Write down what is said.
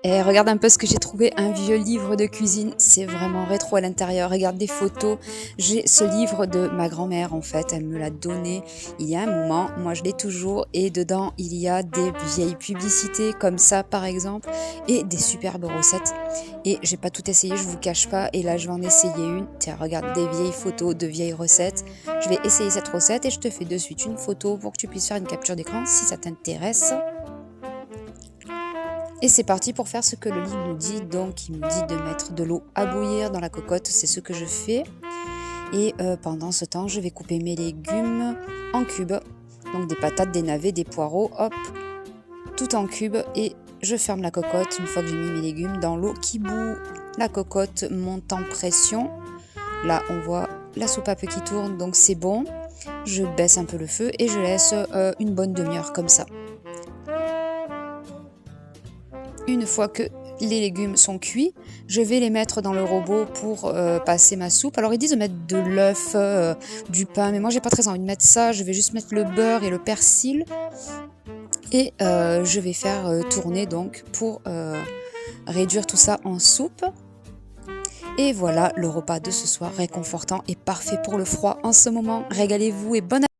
Et regarde un peu ce que j'ai trouvé, un vieux livre de cuisine, c'est vraiment rétro à l'intérieur. Regarde des photos, j'ai ce livre de ma grand-mère en fait, elle me l'a donné il y a un moment, moi je l'ai toujours et dedans il y a des vieilles publicités comme ça par exemple et des superbes recettes. Et j'ai pas tout essayé, je vous cache pas, et là je vais en essayer une. Tiens, regarde des vieilles photos de vieilles recettes. Je vais essayer cette recette et je te fais de suite une photo pour que tu puisses faire une capture d'écran si ça t'intéresse. Et c'est parti pour faire ce que le livre nous dit. Donc, il me dit de mettre de l'eau à bouillir dans la cocotte. C'est ce que je fais. Et pendant ce temps, je vais couper mes légumes en cubes. Donc, des patates, des navets, des poireaux. Hop, tout en cubes. Et je ferme la cocotte une fois que j'ai mis mes légumes dans l'eau qui bout. La cocotte monte en pression. Là, on voit la soupape qui tourne. Donc, c'est bon. Je baisse un peu le feu et je laisse une bonne demi-heure comme ça. Une fois que les légumes sont cuits, je vais les mettre dans le robot pour passer ma soupe. Alors ils disent de mettre de l'œuf, du pain, mais moi j'ai pas très envie de mettre ça. Je vais juste mettre le beurre et le persil et je vais faire tourner donc pour réduire tout ça en soupe. Et voilà, le repas de ce soir réconfortant et parfait pour le froid en ce moment. Régalez-vous et bon appétit!